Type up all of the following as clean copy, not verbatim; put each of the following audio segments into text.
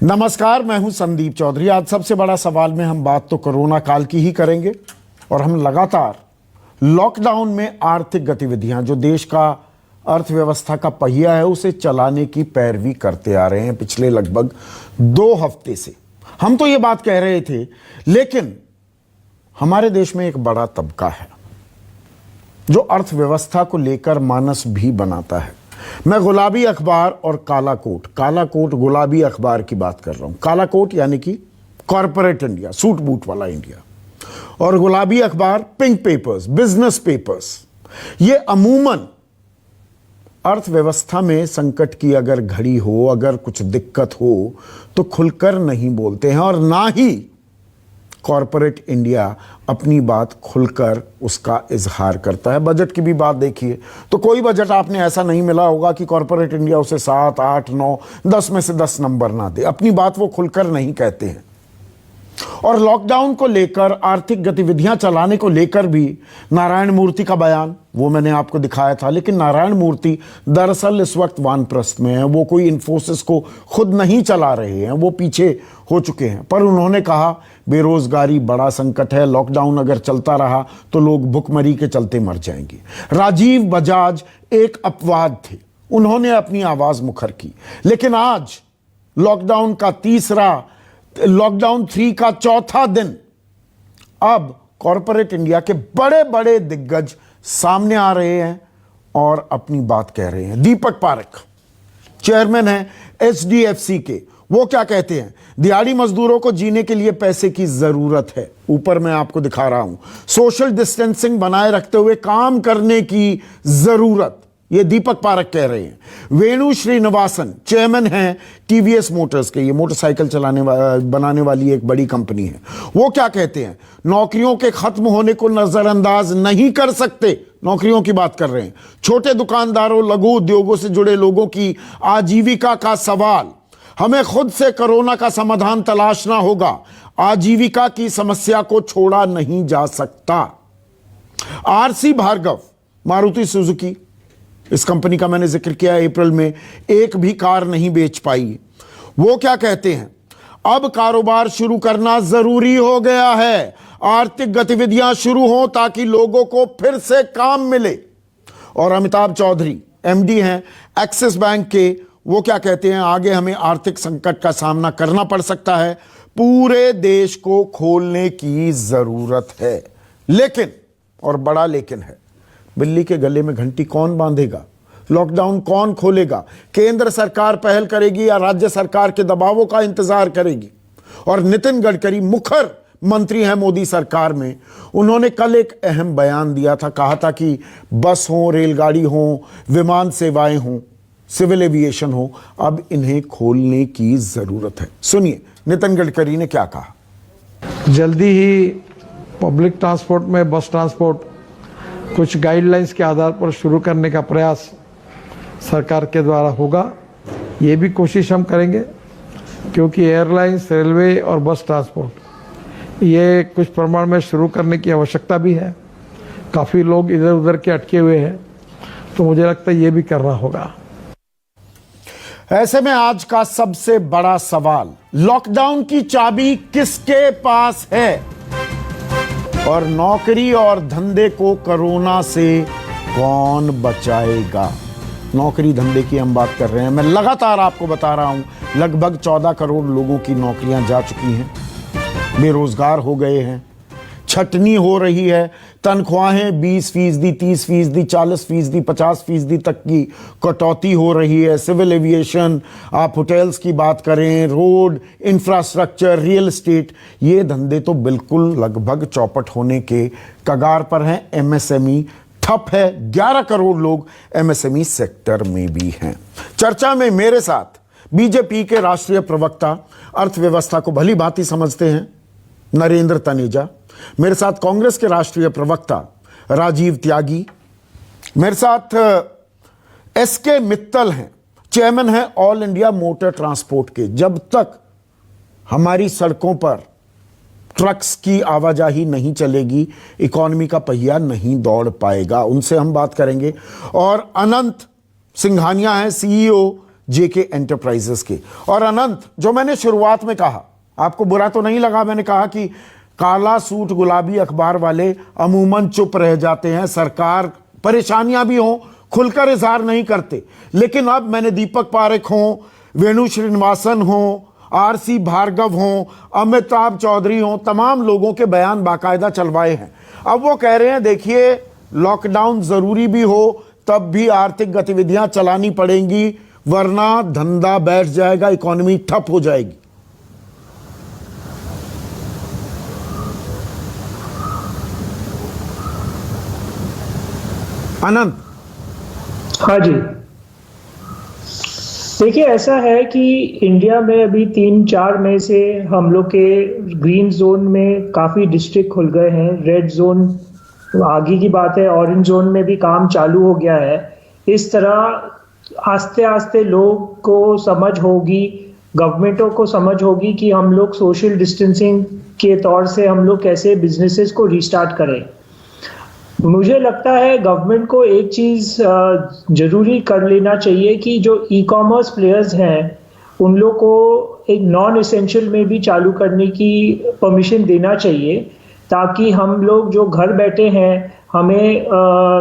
नमस्कार, मैं हूं संदीप चौधरी। आज सबसे बड़ा सवाल में हम बात तो कोरोना काल की ही करेंगे और हम लगातार लॉकडाउन में आर्थिक गतिविधियां, जो देश का अर्थव्यवस्था का पहिया है, उसे चलाने की पैरवी करते आ रहे हैं पिछले लगभग 2 हफ्ते से। हम तो ये बात कह रहे थे, लेकिन हमारे देश में एक बड़ा तबका है जो अर्थव्यवस्था को लेकर मानस भी बनाता है। मैं गुलाबी अखबार और काला कोट गुलाबी अखबार की बात कर रहा हूं। काला कोट यानी कि कॉरपोरेट इंडिया, सूट बूट वाला इंडिया, और गुलाबी अखबार पिंक पेपर्स, बिजनेस पेपर्स। ये अमूमन अर्थव्यवस्था में संकट की अगर घड़ी हो, अगर कुछ दिक्कत हो, तो खुलकर नहीं बोलते हैं, और ना ही कॉरपोरेट इंडिया अपनी बात खुलकर उसका इजहार करता है। बजट की भी बात देखिए तो कोई बजट आपने ऐसा नहीं मिला होगा कि कॉरपोरेट इंडिया उसे 7, 8, 9, 10 में से 10 नंबर ना दे। अपनी बात वो खुलकर नहीं कहते हैं। और लॉकडाउन को लेकर, आर्थिक गतिविधियां चलाने को लेकर भी नारायण मूर्ति का बयान, वो मैंने आपको दिखाया था। लेकिन नारायण मूर्ति दरअसल इस वक्त वानप्रस्थ में है। वो कोई इन्फोसिस को खुद नहीं चला रहे हैं, वो पीछे हो चुके हैं। पर उन्होंने कहा बेरोजगारी बड़ा संकट है, लॉकडाउन अगर चलता रहा तो लोग भुखमरी के चलते मर जाएंगे। राजीव बजाज एक अपवाद थे, उन्होंने अपनी आवाज मुखर की। लेकिन आज लॉकडाउन 3 का चौथा दिन, अब कॉरपोरेट इंडिया के बड़े बड़े दिग्गज सामने आ रहे हैं और अपनी बात कह रहे हैं। दीपक पारेख चेयरमैन हैं HDFC के। वो क्या कहते हैं? दिहाड़ी मजदूरों को जीने के लिए पैसे की जरूरत है। ऊपर मैं आपको दिखा रहा हूं, सोशल डिस्टेंसिंग बनाए रखते हुए काम करने की जरूरत, ये दीपक पारेख कह रहे हैं। वेणु श्रीनिवासन चेयरमैन हैं TVS मोटर्स के, ये मोटरसाइकिल बनाने वाली एक बड़ी कंपनी है। वो क्या कहते हैं? नौकरियों के खत्म होने को नजरअंदाज नहीं कर सकते। नौकरियों की बात कर रहे हैं। छोटे दुकानदारों, लघु उद्योगों से जुड़े लोगों की आजीविका का सवाल, हमें खुद से कोरोना का समाधान तलाशना होगा। आजीविका की समस्या को छोड़ा नहीं जा सकता। RC भार्गव, मारुति सुजुकी, इस कंपनी का मैंने जिक्र किया, अप्रैल में एक भी कार नहीं बेच पाई। वो क्या कहते हैं? अब कारोबार शुरू करना जरूरी हो गया है। आर्थिक गतिविधियां शुरू हों ताकि लोगों को फिर से काम मिले। और अमिताभ चौधरी MD हैं एक्सिस बैंक के। वो क्या कहते हैं? आगे हमें आर्थिक संकट का सामना करना पड़ सकता है, पूरे देश को खोलने की जरूरत है। लेकिन, और बड़ा लेकिन है, बिल्ली के गले में घंटी कौन बांधेगा? लॉकडाउन कौन खोलेगा? केंद्र सरकार पहल करेगी या राज्य सरकार के दबावों का इंतजार करेगी? और नितिन गडकरी मुखर मंत्री हैं मोदी सरकार में, उन्होंने कल एक अहम बयान दिया था। कहा था कि बस हो, रेलगाड़ी हो, विमान सेवाएं हो, सिविल एविएशन हो, अब इन्हें खोलने की जरूरत है। सुनिए नितिन गडकरी ने क्या कहा। जल्दी ही पब्लिक ट्रांसपोर्ट में बस ट्रांसपोर्ट कुछ गाइडलाइंस के आधार पर शुरू करने का प्रयास सरकार के द्वारा होगा। ये भी कोशिश हम करेंगे, क्योंकि एयरलाइंस, रेलवे और बस ट्रांसपोर्ट ये कुछ प्रमाण में शुरू करने की आवश्यकता भी है। काफ़ी लोग इधर उधर के अटके हुए हैं, तो मुझे लगता है ये भी करना होगा। ऐसे में आज का सबसे बड़ा सवाल, लॉकडाउन की चाबी किसके पास है? और नौकरी और धंधे को कोरोना से कौन बचाएगा? नौकरी धंधे की हम बात कर रहे हैं। मैं लगातार आपको बता रहा हूं, लगभग 14 करोड़ लोगों की नौकरियां जा चुकी हैं, बेरोजगार हो गए हैं, छटनी हो रही है, तनख्वाहें 20%, 30%, 40%, 50% तक की कटौती हो रही है। सिविल एविएशन, आप होटल्स की बात करें, रोड, इंफ्रास्ट्रक्चर, रियल एस्टेट, ये धंधे तो बिल्कुल लगभग चौपट होने के कगार पर हैं। MSME ठप है। 11 करोड़ लोग MSME सेक्टर में भी हैं। चर्चा में मेरे साथ BJP के राष्ट्रीय प्रवक्ता, अर्थव्यवस्था को भली भांति समझते हैं, नरेंद्र तनेजा। मेरे साथ कांग्रेस के राष्ट्रीय प्रवक्ता राजीव त्यागी। मेरे साथ SK मित्तल हैं, चेयरमैन हैं ऑल इंडिया मोटर ट्रांसपोर्ट के। जब तक हमारी सड़कों पर ट्रक्स की आवाजाही नहीं चलेगी, इकोनॉमी का पहिया नहीं दौड़ पाएगा। उनसे हम बात करेंगे। और अनंत सिंघानिया है, CEO जेके एंटरप्राइजेस के। और अनंत, जो मैंने शुरुआत में कहा, आपको बुरा तो नहीं लगा? मैंने कहा कि काला सूट गुलाबी अखबार वाले अमूमन चुप रह जाते हैं, सरकार परेशानियां भी हों खुलकर इजहार नहीं करते। लेकिन अब मैंने दीपक पारेख हों, वेणु श्रीनिवासन हों, आरसी भार्गव हों, अमिताभ चौधरी हों, तमाम लोगों के बयान बाकायदा चलवाए हैं। अब वो कह रहे हैं देखिए लॉकडाउन जरूरी भी हो तब भी आर्थिक गतिविधियां चलानी पड़ेंगी, वरना धंधा बैठ जाएगा, इकोनॉमी ठप हो जाएगी। अनंत। हाँ जी, देखिए ऐसा है कि इंडिया में अभी 3-4 मई से हम लोग के ग्रीन जोन में काफी डिस्ट्रिक्ट खुल गए हैं। रेड जोन आगे की बात है, ऑरेंज जोन में भी काम चालू हो गया है। इस तरह आस्ते आस्ते लोग को समझ होगी, गवर्नमेंटों को समझ होगी कि हम लोग सोशल डिस्टेंसिंग के तौर से हम लोग कैसे बिजनेसेस को रीस्टार्ट करें। मुझे लगता है गवर्नमेंट को एक चीज जरूरी कर लेना चाहिए कि जो ई कॉमर्स प्लेयर्स हैं उन लोग को एक नॉन एसेंशियल में भी चालू करने की परमिशन देना चाहिए, ताकि हम लोग जो घर बैठे हैं हमें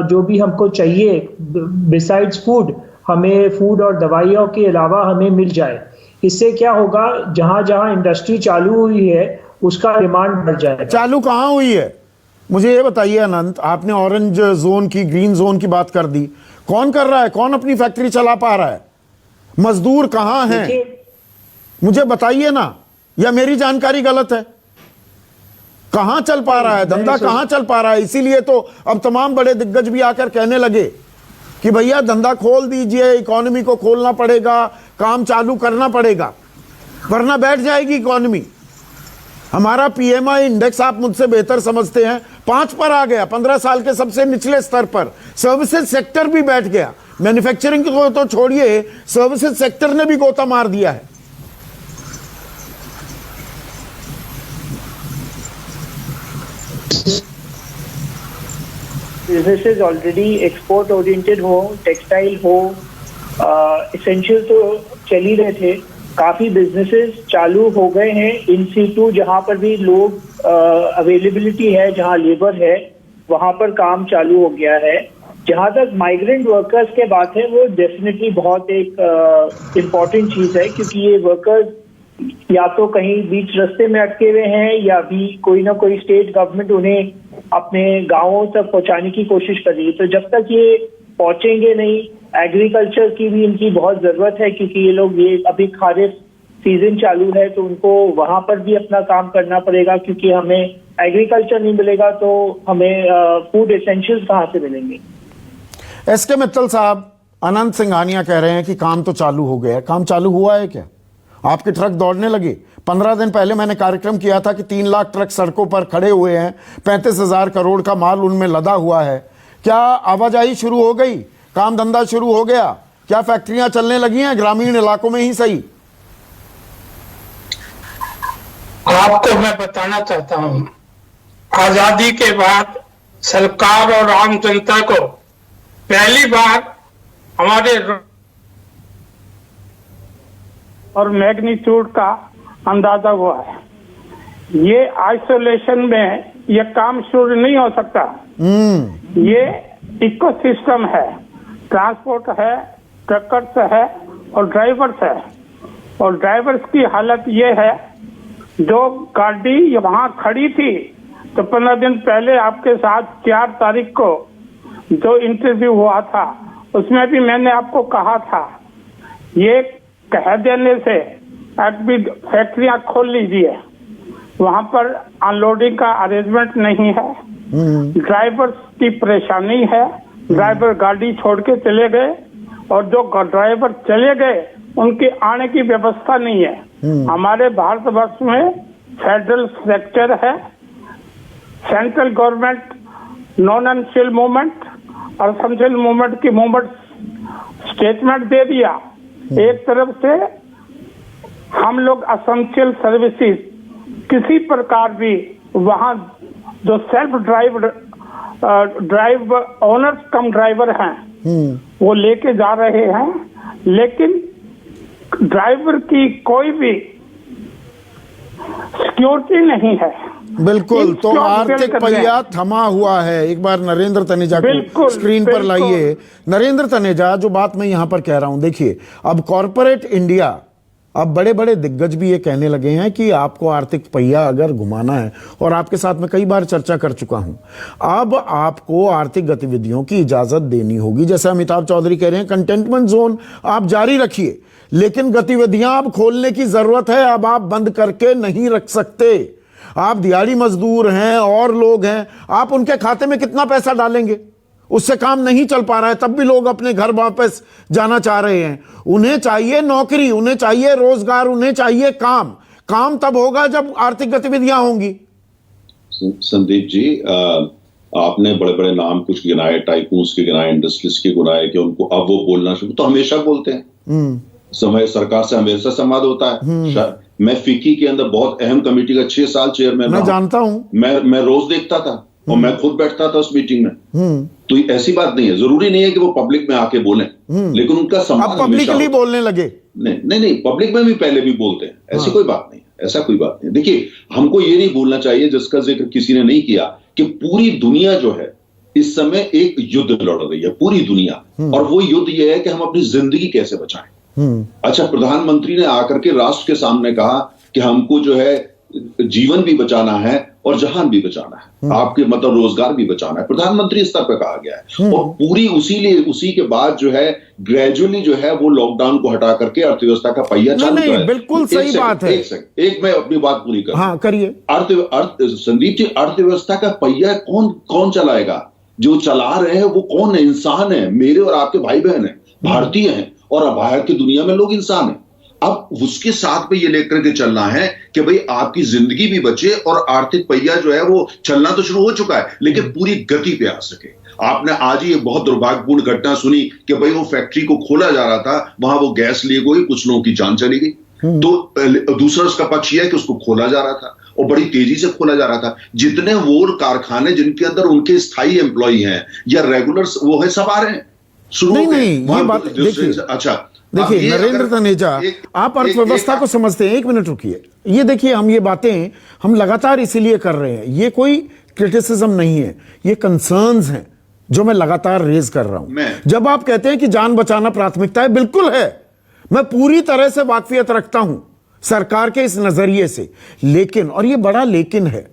जो भी हमको चाहिए बिसाइड्स फूड, हमें फूड और दवाइयों के अलावा हमें मिल जाए। इससे क्या होगा, जहां जहां इंडस्ट्री चालू हुई है उसका डिमांड बढ़ जाएगा। चालू कहां हुई है मुझे ये बताइए अनंत? आपने ऑरेंज जोन की, ग्रीन जोन की बात कर दी। कौन कर रहा है? कौन अपनी फैक्ट्री चला पा रहा है? मजदूर कहां हैं? मुझे बताइए ना, या मेरी जानकारी गलत है? कहां चल पा रहा है धंधा? कहां चल पा रहा है? इसीलिए तो अब तमाम बड़े दिग्गज भी आकर कहने लगे कि भैया धंधा खोल दीजिए, इकोनॉमी को खोलना पड़ेगा, काम चालू करना पड़ेगा, वरना बैठ जाएगी इकोनॉमी। हमारा पीएमआई इंडेक्स आप मुझसे बेहतर समझते हैं, 5 पर आ गया, 15 साल के सबसे निचले स्तर पर। सर्विसेज सेक्टर भी बैठ गया, मैन्युफैक्चरिंग को तो छोड़िए, सर्विसेज सेक्टर ने भी गोता मार दिया है। बिजनेसेस ऑलरेडी एक्सपोर्ट ओरिएंटेड हो, टेक्सटाइल हो, एसेंशियल तो चल ही रहे थे। काफी बिजनेसेस चालू हो गए हैं इन सीटू, जहां पर भी लोग अवेलेबिलिटी है, जहां लेबर है वहां पर काम चालू हो गया है। जहां तक माइग्रेंट वर्कर्स के बात है, वो डेफिनेटली बहुत एक इम्पॉर्टेंट चीज है, क्योंकि ये वर्कर्स या तो कहीं बीच रास्ते में अटके हुए हैं या भी कोई ना कोई स्टेट गवर्नमेंट उन्हें अपने गांवों तक पहुंचाने की कोशिश कर रही है। तो जब तक ये पहुंचेंगे नहीं, एग्रीकल्चर की भी इनकी बहुत जरूरत है, क्योंकि ये लोग, ये अभी खारिफ सीजन चालू है तो उनको वहां पर भी अपना काम करना पड़ेगा, क्योंकि हमें एग्रीकल्चर नहीं मिलेगा तो हमें फूड एसेंशियल्स कहाँ से मिलेंगे। एसके मित्तल साहब, अनंत सिंघानिया कह रहे हैं कि काम तो चालू हो गया है। काम चालू हुआ है क्या? आपके ट्रक दौड़ने लगे? 15 दिन पहले मैंने कार्यक्रम किया था कि 3 लाख ट्रक सड़कों पर खड़े हुए हैं, 35,000 करोड़ का माल उनमें लदा हुआ है। क्या आवाजाही शुरू हो गई? काम धंधा शुरू हो गया? क्या फैक्ट्रियां चलने लगी हैं ग्रामीण इलाकों में ही सही? आपको मैं बताना चाहता हूं, आजादी के बाद सरकार और आम जनता को पहली बार हमारे और मैग्नीट्यूड का अंदाजा हुआ है। ये आइसोलेशन में ये काम शुरू नहीं हो सकता। ये इकोसिस्टम है, ट्रांसपोर्ट है, ट्रकर्स है और ड्राइवर्स है। और ड्राइवर्स की हालत ये है, जो गाड़ी वहां खड़ी थी तो 15 दिन पहले आपके साथ 4 तारीख को जो इंटरव्यू हुआ था उसमें भी मैंने आपको कहा था, ये कह देने से अभी फैक्ट्रियां खोल लीजिए, वहां पर अनलोडिंग का अरेंजमेंट नहीं है, ड्राइवर्स की परेशानी है, ड्राइवर गाड़ी छोड़ के चले गए और जो ड्राइवर चले गए उनके आने की व्यवस्था नहीं है। हमारे भारतवर्ष में फेडरल सेक्टर है, central government non essential movement और एसेंशियल मूवमेंट की मूवमेंट स्टेटमेंट दे दिया। एक तरफ से हम लोग एसेंशियल सर्विसेज किसी प्रकार भी वहां जो सेल्फ ड्राइव ओनर्स कम ड्राइवर हैं वो लेके जा रहे हैं, लेकिन ड्राइवर की कोई भी सिक्योरिटी नहीं है। बिल्कुल, तो आर्थिक पहिया थमा हुआ है। एक बार नरेंद्र तनेजा को स्क्रीन पर लाइए। नरेंद्र तनेजा, जो बात मैं यहां पर कह रहा हूं, देखिए अब कॉरपोरेट इंडिया, अब बड़े बड़े दिग्गज भी ये कहने लगे हैं कि आपको आर्थिक पहिया अगर घुमाना है, और आपके साथ में कई बार चर्चा कर चुका हूं, अब आपको आर्थिक गतिविधियों की इजाजत देनी होगी। जैसे अमिताभ चौधरी कह रहे हैं कंटेनमेंट जोन आप जारी रखिए, लेकिन गतिविधियां अब खोलने की जरूरत है। अब आप बंद करके नहीं रख सकते। आप दिहाड़ी मजदूर हैं और लोग हैं, आप उनके खाते में कितना पैसा डालेंगे? उससे काम नहीं चल पा रहा है, तब भी लोग अपने घर वापस जाना चाह रहे हैं। उन्हें चाहिए नौकरी, उन्हें चाहिए रोजगार, उन्हें चाहिए काम। काम तब होगा जब आर्थिक गतिविधियां होंगी। संदीप जी, आपने बड़े बड़े नाम कुछ गिनाए, टाइकून्स के गिनाए, इंडस्ट्रीज के गिनाए कि उनको अब वो बोलना शुरू, तो हमेशा बोलते हैं। समय सरकार से हमेशा संवाद होता है। मैं फिक्की के अंदर बहुत अहम कमेटी का 6 साल चेयरमैन मैं जानता हूं। मैं रोज देखता था और मैं खुद बैठता था उस मीटिंग में। तो ऐसी बात नहीं है, जरूरी नहीं है कि वो पब्लिक में आके बोलें, लेकिन उनका संवाद अब पब्लिकली बोलने लगे। नहीं, पब्लिक में भी पहले भी बोलते हैं, ऐसी कोई बात नहीं, ऐसा कोई बात नहीं। देखिए, हमको ये नहीं भूलना चाहिए, जिसका जिक्र किसी ने नहीं किया, कि पूरी दुनिया जो है इस समय एक युद्ध लड़ रही है, पूरी दुनिया। और वो युद्ध ये है कि हम अपनी जिंदगी कैसे बचाएं। अच्छा, प्रधानमंत्री ने आकर के राष्ट्र के सामने कहा कि हमको जो है जीवन भी बचाना है और जहान भी बचाना है, आपके मतलब रोजगार भी बचाना है, प्रधानमंत्री स्तर पर कहा गया है। और पूरी उसी के बाद जो है ग्रेजुअली जो है वो लॉकडाउन को हटा करके अर्थव्यवस्था का पहिया चालू किया है। बिल्कुल सही बात है। एक मैं अपनी बात पूरी कर, हाँ करिए। संदीप जी, अर्थव्यवस्था का पहिया कौन चलाएगा? जो चला रहे हैं वो कौन है? इंसान है, मेरे और आपके भाई बहन है, भारतीय हैं, और बाहर की दुनिया में लोग इंसान हैं। अब उसके साथ में ये लेकर के चलना है कि भाई आपकी जिंदगी भी बचे और आर्थिक पहिया जो है वो चलना तो शुरू हो चुका है, लेकिन पूरी गति पे आ सके। आपने आज ही एक बहुत दुर्भाग्यपूर्ण घटना सुनी कि भाई वो फैक्ट्री को खोला जा रहा था, वहां वो गैस लीक हुई, कुछ लोगों की जान चली गई। तो दूसरा उसका पक्ष यह है कि उसको खोला जा रहा था और बड़ी तेजी से खोला जा रहा था। जितने वो कारखाने जिनके अंदर उनके स्थायी एम्प्लॉय हैं या रेगुलर वो है, सब आ रहे हैं शुरू। नहीं, ये बात देखिए। अच्छा देखिए नरेंद्र तनेजा, आप अर्थव्यवस्था को समझते हैं। एक मिनट रुकिए। ये देखिए, हम ये बातें हम लगातार इसीलिए कर रहे हैं, ये कोई क्रिटिसिज्म नहीं है, ये कंसर्न्स हैं जो मैं लगातार रेज कर रहा हूं। जब आप कहते हैं कि जान बचाना प्राथमिकता है, बिल्कुल है, मैं पूरी तरह से वाकफियत रखता हूं सरकार के इस नजरिए से। लेकिन, और ये बड़ा लेकिन है,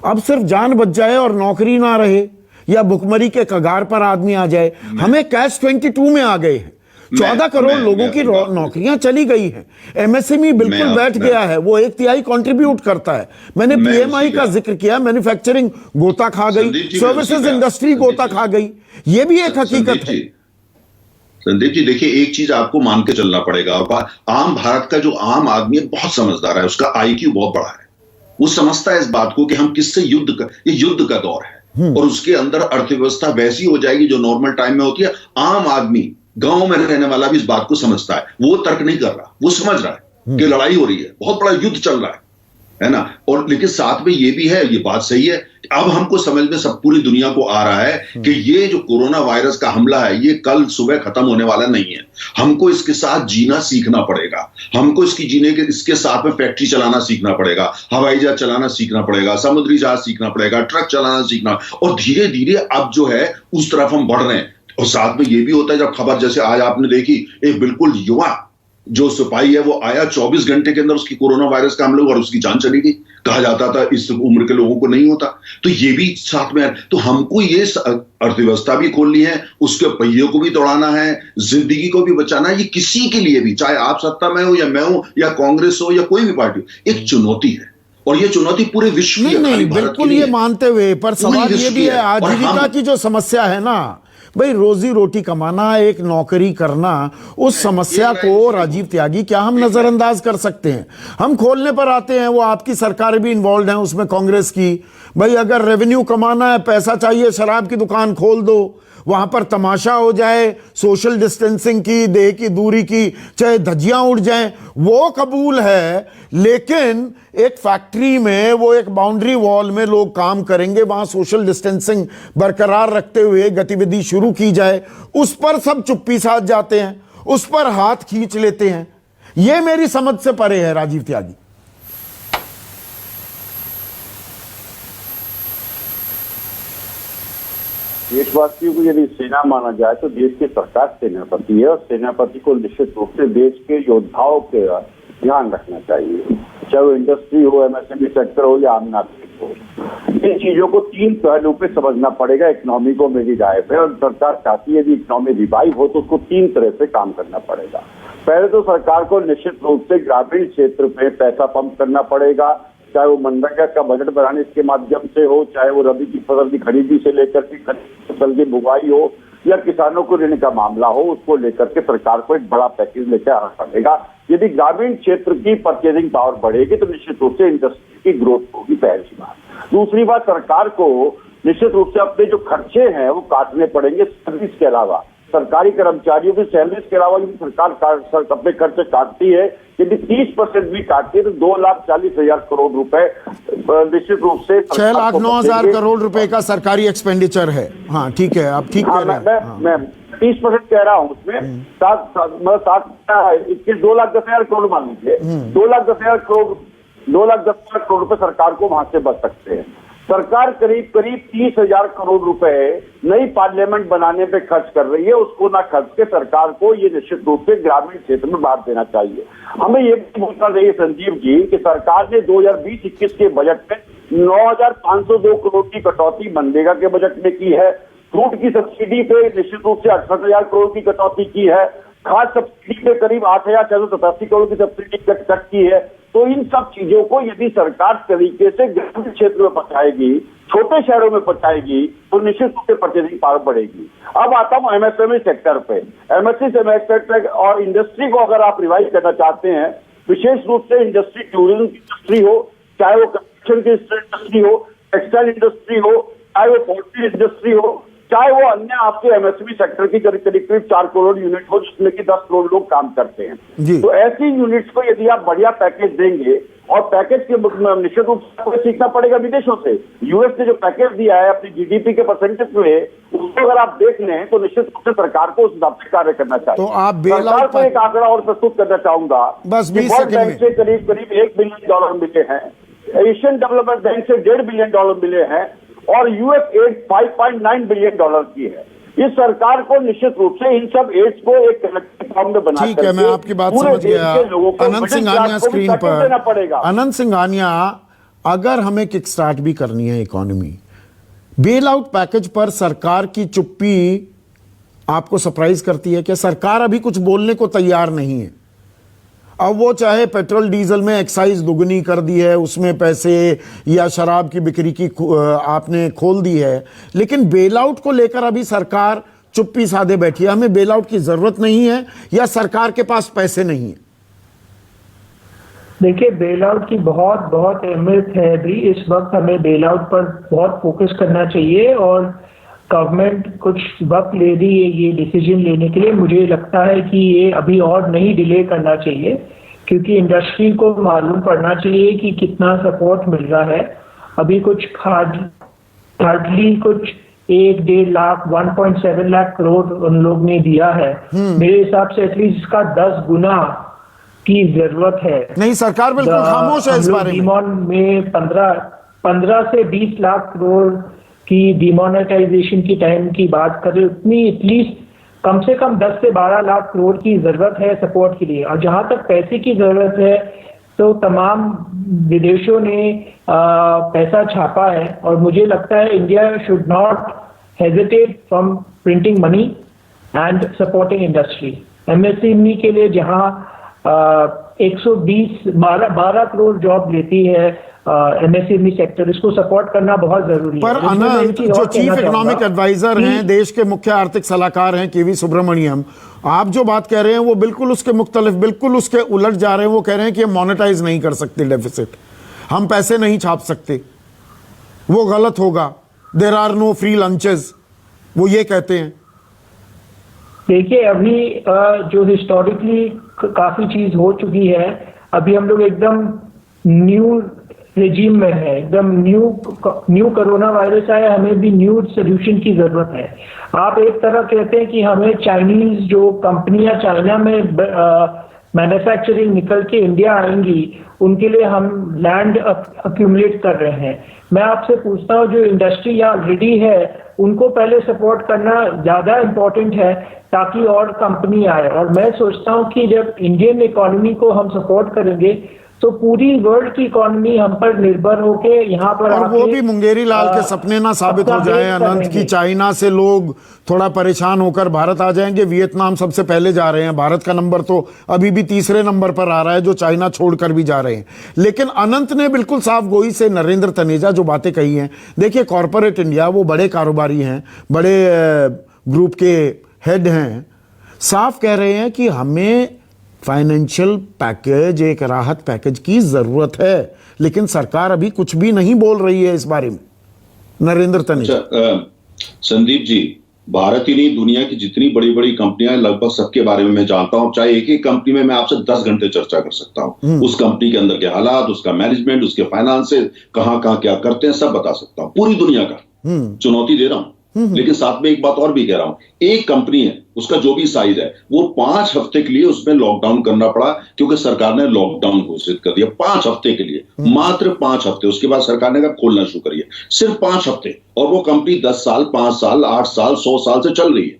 अब सिर्फ जान बच जाए और नौकरी ना रहे या भुखमरी के कगार पर आदमी आ जाए, हमें कैच 22 में आ गए हैं। 14 करोड़ लोगों की नौकरियां चली गई हैं। एमएसएमई बिल्कुल बैठ गया है, वो 1/3 कंट्रीब्यूट करता है। मैंने पीएमआई का जिक्र किया, मैन्युफैक्चरिंग गोता खा गई, सर्विसेज इंडस्ट्री गोता खा गई, ये भी एक हकीकत है। संदीप जी, देखिए, एक चीज आपको मान के चलना पड़ेगा। आम भारत का जो आम आदमी है बहुत समझदार है, उसका आईक्यू बहुत बड़ा है। वो समझता है इस बात को कि हम किससे ये युद्ध का दौर है, और उसके अंदर अर्थव्यवस्था वैसी हो जाएगी जो नॉर्मल टाइम में होती है। आम आदमी, गांव में रहने वाला भी इस बात को समझता है, वो तर्क नहीं कर रहा, वो समझ रहा है कि लड़ाई हो रही है, बहुत बड़ा युद्ध चल रहा है ना। और लेकिन साथ में ये भी है, ये बात सही है, अब हमको समझ में सब पूरी दुनिया को आ रहा है कि ये जो कोरोना वायरस का हमला है ये कल सुबह खत्म होने वाला नहीं है। हमको इसके साथ जीना सीखना पड़ेगा, हमको इसके साथ में फैक्ट्री चलाना सीखना पड़ेगा, हवाई जहाज चलाना सीखना पड़ेगा, समुद्री जहाज सीखना पड़ेगा, ट्रक चलाना सीखना, और धीरे धीरे अब जो है उस तरफ हम बढ़ रहे हैं। और साथ में ये भी होता है, जब खबर जैसे आज आपने देखी, एक बिल्कुल युवा जो सिपाही है वो आया, 24 घंटे के अंदर उसकी कोरोना वायरस का हमला और उसकी जान चली गई। कहा जाता था इस उम्र के लोगों को नहीं होता, तो ये भी साथ में है। तो हमको ये अर्थव्यवस्था भी खोलनी है, उसके पहियों को भी दौड़ाना है, जिंदगी को भी बचाना है। ये किसी के लिए भी, चाहे आप सत्ता में हो या मैं हूं या कांग्रेस हो या कोई भी पार्टी, एक चुनौती है, और ये चुनौती पूरे विश्व की है। नहीं, बिल्कुल ये मानते हुए, पर सवाल ये भी है, आजीविका की जो समस्या है ना भाई, रोजी रोटी कमाना, एक नौकरी करना, उस समस्या को राजीव त्यागी क्या हम नजरअंदाज कर सकते हैं? हम खोलने पर आते हैं, वो आपकी सरकार भी इन्वॉल्व है उसमें, कांग्रेस की। भाई अगर रेवेन्यू कमाना है, पैसा चाहिए, शराब की दुकान खोल दो, वहां पर तमाशा हो जाए, सोशल डिस्टेंसिंग की, देह की दूरी की, चाहे धज्जियां उड़ जाएं, वो कबूल है। लेकिन एक फैक्ट्री में वो एक बाउंड्री वॉल में लोग काम करेंगे, वहां सोशल डिस्टेंसिंग बरकरार रखते हुए गतिविधि शुरू की जाए, उस पर सब चुप्पी साध जाते हैं, उस पर हाथ खींच लेते हैं। यह मेरी समझ से परे है राजीव त्यागी। देशवासियों को यदि सेना माना जाए तो देश की सरकार सेनापति है, और सेनापति को निश्चित रूप से देश के योद्धाओं के ध्यान रखना चाहिए, चाहे वो इंडस्ट्री हो, एमएसएमई सेक्टर हो या आम नागरिक हो। इन चीजों को तीन पहलू पे समझना पड़ेगा। इकोनॉमी को मेरी राय है, और सरकार चाहती है यदि इकोनॉमी रिवाइव हो तो उसको तीन तरह से काम करना पड़ेगा। पहले तो सरकार को निश्चित रूप से ग्रामीण क्षेत्र में पैसा पंप करना पड़ेगा, चाहे वो मनरेगा का बजट बढ़ाने के माध्यम से हो, चाहे वो रबी की फसल की खरीदी से लेकर के फसल की बुवाई हो, या किसानों को ऋण का मामला हो, उसको लेकर के सरकार को एक बड़ा पैकेज लेकर आना पड़ेगा। यदि ग्रामीण क्षेत्र की परचेजिंग पावर बढ़ेगी तो निश्चित रूप से इंडस्ट्री की ग्रोथ होगी, पहली बात। दूसरी बात, सरकार को निश्चित रूप से अपने जो खर्चे हैं वो काटने पड़ेंगे सर्विस के अलावा। सरकारी कर्मचारियों की सैलरीज के अलावा यदि सरकार अपने खर्चे काटती है, यदि 30% भी काटती है तो 2,40,000 करोड़ रुपए निश्चित रूप से 6,09,000 करोड़ रुपए का सरकारी एक्सपेंडिचर है। हाँ ठीक है, आप ठीक कह रहे हैं। मैं 30% कह रहा हूँ, उसमें 2,10,000 करोड़ मान लीजिए, 2,10,000 करोड़ रुपए सरकार को वहां से बच सकते हैं। सरकार करीब 30,000 करोड़ रुपए नई पार्लियामेंट बनाने पे खर्च कर रही है, उसको ना खर्च के सरकार को ये निश्चित रूप से ग्रामीण क्षेत्र में बांट देना चाहिए। हमें ये भी बोलना चाहिए संजीव जी कि सरकार ने 2020-21 के बजट में 9,502 करोड़ की कटौती मनरेगा के बजट में की है। फ्रूट की सब्सिडी पे निश्चित रूप से 68,000 करोड़ की कटौती की है। खाद सब्सिडी पे करीब 8,687 करोड़ की सब्सिडी कट की है। तो इन सब चीजों को यदि सरकार तरीके से ग्रामीण क्षेत्र में पहुंचाएगी, छोटे शहरों में पहुंचाएगी, तो निश्चित रूप से परचेजिंग पावर बढ़ेगी। अब आता हूं एमएसएमई सेक्टर पे। एमएसएमई सेक्टर और इंडस्ट्री को अगर आप रिवाइव करना चाहते हैं, विशेष रूप से इंडस्ट्री, टूरिज्म की इंडस्ट्री हो, चाहे वो कंस्ट्रक्शन की इंडस्ट्री हो, टेक्सटाइल इंडस्ट्री हो, चाहे वो पोल्ट्री इंडस्ट्री हो, चाहे वो अन्य आपके एमएसएमई सेक्टर की करीब 4 करोड़ यूनिट हो, जिसमें कि 10 करोड़ लोग काम करते हैं। तो ऐसी यूनिट्स को यदि आप बढ़िया पैकेज देंगे, और पैकेज के निश्चित रूप से सीखना पड़ेगा विदेशों से। यूएस ने जो पैकेज दिया है अपनी जीडीपी के परसेंटेज में, उसको अगर आप देख लें तो निश्चित रूप से सरकार को उस हिसाब से कार्य करना चाहिए। तो आप सरकार को एक आंकड़ा और प्रस्तुत करना चाहूंगा, बस 20 वर्ल्ड बैंक से करीब $1 बिलियन मिले हैं, एशियन डेवलपमेंट बैंक से $1.5 बिलियन मिले हैं, और यूएस एड $5.9 बिलियन की है। इस सरकार को निश्चित रूप से इन सब एड्स को एक कलेक्टिव फॉर्म में बना, ठीक है, मैं आपकी बात समझ गया। अनंत सिंघानिया स्क्रीन पर। अनंत सिंघानिया, अगर हमें किक स्टार्ट भी करनी है इकोनॉमी, बेल आउट पैकेज पर सरकार की चुप्पी आपको सरप्राइज करती है क्या? सरकार अभी कुछ बोलने को तैयार नहीं है। अब वो चाहे पेट्रोल डीजल में एक्साइज दुगनी कर दी है, उसमें पैसे, या शराब की बिक्री की आपने खोल दी है, लेकिन बेल आउट को लेकर अभी सरकार चुप्पी साधे बैठी है। हमें बेल आउट की जरूरत नहीं है या सरकार के पास पैसे नहीं है? देखिए, बेल आउट की बहुत अहमियत है। अभी इस वक्त हमें बेल आउट पर बहुत फोकस करना चाहिए, और गवर्नमेंट कुछ वक्त ले रही है ये डिसीजन लेने के लिए। मुझे लगता है कि ये अभी और नहीं डिले करना चाहिए, क्योंकि इंडस्ट्री को मालूम पड़ना चाहिए कि कितना सपोर्ट मिल रहा है। अभी कुछ हार्डली कुछ 1.5 लाख 1.7 लाख करोड़ उन लोग ने दिया है। मेरे हिसाब से एटलीस्ट इसका 10 गुना की जरूरत है। नहीं, सरकार बिल्कुल खामोश है इस बारे में। डीमॉन में 15 से 20 लाख करोड़ की डिमोनेटाइजेशन की टाइम की बात करें, उतनी एटलीस्ट कम से कम 10 से 12 लाख करोड़ की जरूरत है सपोर्ट के लिए। और जहां तक पैसे की जरूरत है, तो तमाम विदेशों ने पैसा छापा है, और मुझे लगता है India should not hesitate from printing money and supporting industry. MSME के लिए जहां 12 करोड़ जॉब लेती है एमएसएमई सेक्टर, इसको सपोर्ट करना बहुत जरूरी है। पर अनंत, जो चीफ इकोनॉमिक एडवाइजर हैं, देश के मुख्य आर्थिक सलाहकार हैं केवी सुब्रमण्यम, आप जो बात कह रहे हैं वो बिल्कुल उसके मुख्तलिफ, बिल्कुल उसके उलट जा रहे हैं। वो कह रहे हैं कि हम मोनेटाइज नहीं कर सकते डेफिसिट, हम पैसे नहीं छाप सकते, वो गलत होगा। There are no free lunches, वो ये कहते हैं। देखिए, अभी जो हिस्टोरिकली काफी चीज हो चुकी है, अभी हम लोग एकदम न्यू रेजिम में है, एकदम न्यू कोरोना वायरस आया, हमें भी न्यू सोल्यूशन की जरूरत है। आप एक तरह कहते हैं कि हमें चाइनीज जो कंपनियां चाइना में मैन्युफैक्चरिंग निकल के इंडिया आएंगी, उनके लिए हम लैंड अक्यूमुलेट कर रहे हैं। मैं आपसे पूछता हूँ, जो इंडस्ट्री यहाँ ऑलरेडी है उनको पहले सपोर्ट करना ज्यादा इम्पोर्टेंट है ताकि और कंपनी आए। और मैं सोचता हूँ कि जब इंडियन इकोनॉमी को हम सपोर्ट करेंगे तो पूरी वर्ल्ड की इकोनॉमी हम पर निर्भर होके यहाँ पर और वो भी मुंगेरी लाल के सपने ना साबित हो जाए अनंत की चाइना से लोग थोड़ा परेशान होकर भारत आ जाएंगे। वियतनाम सबसे पहले जा रहे हैं, भारत का नंबर तो अभी भी तीसरे नंबर पर आ रहा है, जो चाइना छोड़कर भी जा रहे हैं। लेकिन अनंत ने बिल्कुल साफ गोई से नरेंद्र तनेजा जो बातें कही हैं, देखिए कॉरपोरेट इंडिया, वो बड़े कारोबारी हैं, बड़े ग्रुप के हेड हैं, साफ कह रहे हैं कि हमें फाइनेंशियल पैकेज, एक राहत पैकेज की जरूरत है, लेकिन सरकार अभी कुछ भी नहीं बोल रही है इस बारे में। नरेंद्र तनेजा। संदीप जी, भारत ही नहीं, दुनिया की जितनी बड़ी बड़ी कंपनियां लगभग सबके बारे में मैं जानता हूं। चाहे एक ही कंपनी में मैं आपसे 10 घंटे चर्चा कर सकता हूं। उस कंपनी के अंदर के हालात, उसका मैनेजमेंट, उसके फाइनेंसेस, कहां कहां क्या करते हैं, सब बता सकता हूं। पूरी दुनिया का चुनौती दे रहा हूं। लेकिन साथ में एक बात और भी कह रहा हूं, एक कंपनी है, उसका जो भी साइज है, वो 5 हफ्ते के लिए उसमें लॉकडाउन करना पड़ा, क्योंकि सरकार ने लॉकडाउन घोषित कर दिया 5 हफ्ते के लिए, मात्र 5 हफ्ते। उसके बाद सरकार ने कहा खोलना शुरू करिए, सिर्फ 5 हफ्ते। और वो कंपनी 10 साल, 5 साल, 8 साल, 100 साल से चल रही है।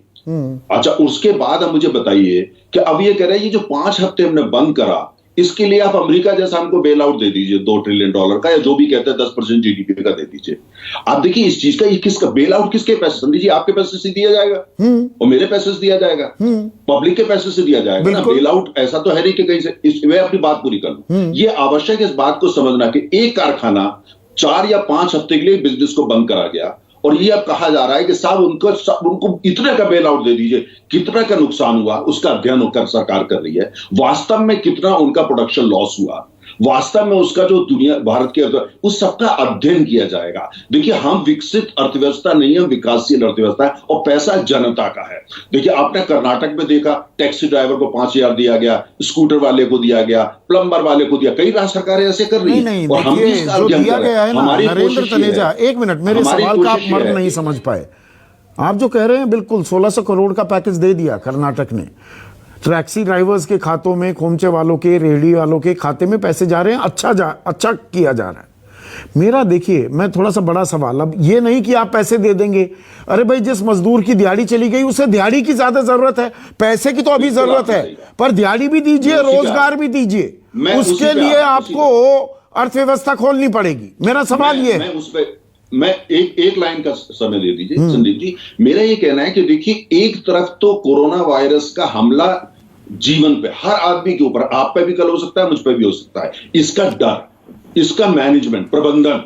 अच्छा, उसके बाद अब मुझे बताइए कि अब ये कह रहे हैं ये जो 5 हफ्ते हमने बंद करा, इसके लिए आप अमेरिका जैसा हमको बेल आउट दे दीजिए $2 ट्रिलियन का, या जो भी कहते हैं 10% जीडीपी का दे दीजिए। आप देखिए इस चीज का, ये किसका बेल आउट, किसके पैसे? संदीप जी, आपके पैसे से दिया जाएगा और मेरे पैसे से दिया जाएगा, पब्लिक के पैसे से दिया जाएगा ना। बेल आउट ऐसा तो है नहीं कि कहीं से। मैं अपनी बात पूरी कर लूं, ये आवश्यक इस बात को समझना कि एक कारखाना 4 या 5 हफ्ते के लिए बिजनेस को बंद करा गया, और ये अब कहा जा रहा है कि साहब उनको इतने का बेल आउट दे दीजिए। कितना का नुकसान हुआ उसका अध्ययन होकर सरकार कर रही है। वास्तव में कितना उनका प्रोडक्शन लॉस हुआ, वास्तव में उसका जो दुनिया, भारत के उस सबका अध्ययन किया जाएगा। देखिए, हम विकसित अर्थव्यवस्था नहीं, हम विकासशील अर्थव्यवस्था है, और पैसा जनता का है। देखिए, आपने कर्नाटक में देखा, टैक्सी ड्राइवर को 5,000 दिया गया, स्कूटर वाले को दिया गया, प्लम्बर वाले को दिया। कई राज्य सरकारें ऐसे कर रही है, और हम भी इसका अध्ययन कर रहे हैं। हमारी नरेंद्र तनेजा, एक मिनट, मेरे सवाल का आप मर्म नहीं समझ पाए। आप जो कह रहे हैं, बिल्कुल 1600 करोड़ का पैकेज दे दिया कर्नाटक ने, टैक्सी ड्राइवर्स के खातों में, खोमचे वालों के, रेहड़ी वालों के खाते में पैसे जा रहे हैं, अच्छा किया जा रहा है। मेरा देखिए, मैं थोड़ा सा बड़ा सवाल, अब ये नहीं कि आप पैसे दे देंगे। अरे भाई, जिस मजदूर की दिहाड़ी चली गई उसे दिहाड़ी की ज्यादा जरूरत है, पैसे की तो अभी जरूरत है, पर दिहाड़ी भी दीजिए, रोजगार भी दीजिए। उसके लिए आपको अर्थव्यवस्था खोलनी पड़ेगी। मेरा सवाल ये है, मैं एक लाइन का समय दे दीजिए संदीप जी। मेरा ये कहना है कि देखिए, एक तरफ तो कोरोना वायरस का हमला जीवन पे, हर आदमी के ऊपर, आप पे भी कल हो सकता है, मुझ पे भी हो सकता है, इसका डर, इसका मैनेजमेंट, प्रबंधन,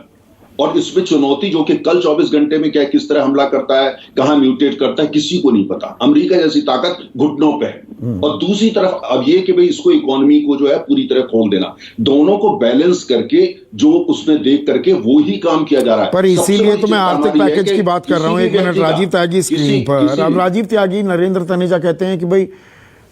और इसमें चुनौती जो कि कल 24 घंटे में क्या किस तरह हमला करता है, कहां म्यूटेट करता है, किसी को नहीं पता। अमेरिका जैसी ताकत घुटनों पे है। और दूसरी तरफ अब ये कि भाई इसको, इकोनॉमी को जो है पूरी तरह खोल देना, दोनों को बैलेंस करके, जो उसमें देख करके वो ही काम किया जा रहा है। पर इसीलिए तो मैं आर्थिक पैकेज की बात कर रहा हूं। एक मिनट, राजीव त्यागी स्क्रीन पर। अब राजीव त्यागी, नरेंद्र तनेजा कहते हैं कि भाई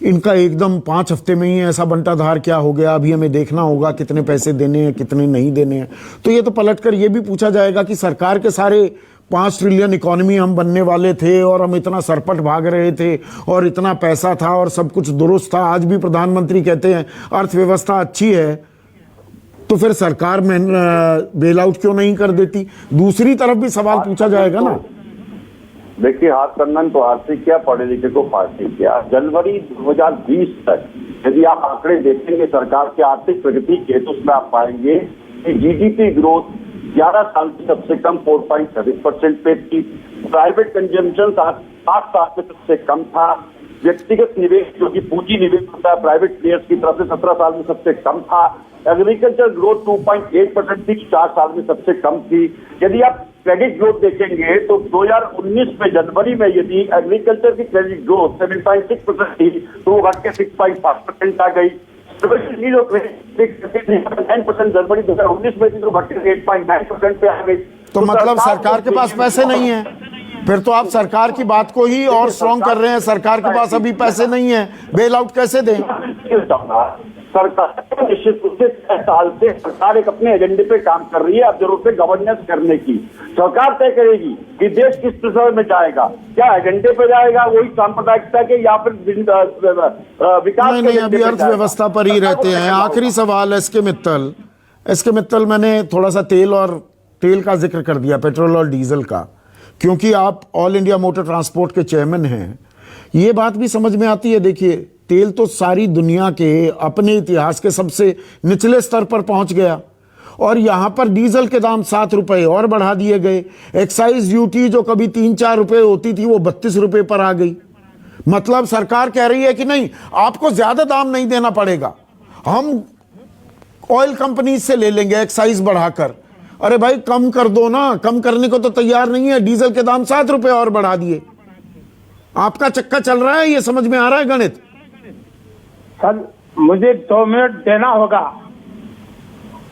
इनका एकदम 5 हफ्ते में ही ऐसा बंटाधार क्या हो गया, अभी हमें देखना होगा कितने पैसे देने हैं, कितने नहीं देने हैं। तो ये तो पलटकर ये भी पूछा जाएगा कि सरकार के सारे 5 ट्रिलियन इकोनॉमी हम बनने वाले थे, और हम इतना सरपट भाग रहे थे, और इतना पैसा था, और सब कुछ दुरुस्त था। आज भी प्रधानमंत्री कहते हैं अर्थव्यवस्था अच्छी है, तो फिर सरकार में बेल आउट क्यों नहीं कर देती? दूसरी तरफ भी सवाल पूछा जाएगा ना। देखिए, हाथ कन्नन तो आर्थिक क्या, पढ़े लिखे को फांसी क्या। जनवरी 2020 तक यदि आप आंकड़े देखेंगे सरकार की आर्थिक प्रगति के, तो उसमें आप पाएंगे कि जीडीपी ग्रोथ 11 साल की सबसे कम 4.7% पे थी। प्राइवेट कंजम्पशन 7 साल में सबसे कम था। व्यक्तिगत निवेश, जो कि पूंजी निवेश होता है प्राइवेट प्लेयर्स की तरफ से, 17 साल में सबसे कम था। एग्रीकल्चर ग्रोथ 2.8% थी, 4 साल में सबसे कम थी। यदि आप क्रेडिट ग्रोथ देखेंगे तो 2019 में जनवरी में यदि एग्रीकल्चर की क्रेडिट ग्रोथ 7.6% थी, तो वो घट के 6.5% आ गई। 9% जनवरी 2019 में थी, तो घट के 8.9% पे आ गई। तो मतलब सरकार के पास पैसे नहीं है? फिर तो आप सरकार की बात को ही और स्ट्रॉन्ग कर रहे हैं। सरकार के पास अभी पैसे नहीं है, बेल आउट कैसे दें? सरकार निश्चित रूप से 6 साल से सरकार एक अपने एजेंडे पे काम कर रही है। अब जरूरत है गवर्नेंस करने की। सरकार तय करेगी कि देश किस दिशा में जाएगा, क्या एजेंडे पे जाएगा वही सांप्रदायिकता के या फिर विकास नहीं नहीं, अभी अर्थव्यवस्था पर ही रहते हैं। आखिरी सवाल एसके मित्तल, मैंने थोड़ा सा तेल का जिक्र कर दिया, पेट्रोल और डीजल का, क्योंकि आप ऑल इंडिया मोटर ट्रांसपोर्ट के चेयरमैन हैं। ये बात भी समझ में आती है। देखिए, तेल तो सारी दुनिया के अपने इतिहास के सबसे निचले स्तर पर पहुंच गया और यहां पर डीजल के दाम 7 रुपए और बढ़ा दिए गए। एक्साइज ड्यूटी जो कभी 3-4 रुपए होती थी वो 32 रुपए पर आ गई। मतलब सरकार कह रही है कि नहीं, आपको ज्यादा दाम नहीं देना पड़ेगा, हम ऑयल कंपनी से ले लेंगे एक्साइज बढ़ाकर। अरे भाई कम कर दो ना, कम करने को तो तैयार नहीं है। डीजल के दाम 7 रुपए और बढ़ा दिए। आपका चक्का चल रहा है, ये समझ में आ रहा है गणित? सर मुझे 2 मिनट देना होगा।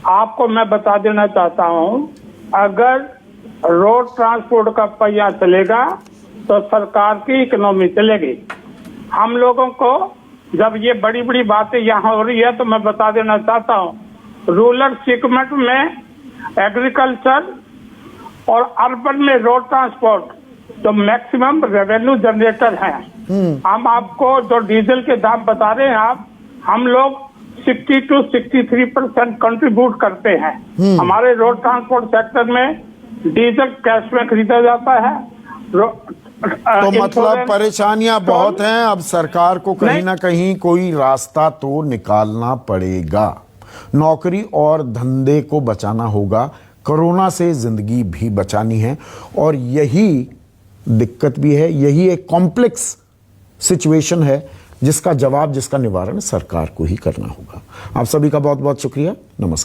आपको मैं बता देना चाहता हूं, अगर रोड ट्रांसपोर्ट का पहिया चलेगा तो सरकार की इकोनॉमी चलेगी। हम लोगों को जब ये बड़ी बड़ी बातें यहाँ हो रही है तो मैं बता देना चाहता हूँ, रूरल सेगमेंट में एग्रीकल्चर और अर्बन में रोड ट्रांसपोर्ट तो मैक्सिमम रेवेन्यू जनरेटर हैं। हम आपको जो डीजल के दाम बता रहे हैं आप, हम लोग 60 to 63% कंट्रीब्यूट करते हैं। हमारे रोड ट्रांसपोर्ट सेक्टर में डीजल कैश में खरीदा जाता है। तो मतलब परेशानियां बहुत हैं। अब सरकार को कहीं ना कहीं कोई रास्ता तो निकालना पड़ेगा। नौकरी और धंधे को बचाना होगा, कोरोना से जिंदगी भी बचानी है, और यही दिक्कत भी है। यही एक कॉम्प्लेक्स सिचुएशन है जिसका जवाब, जिसका निवारण सरकार को ही करना होगा। आप सभी का बहुत बहुत शुक्रिया। नमस्कार।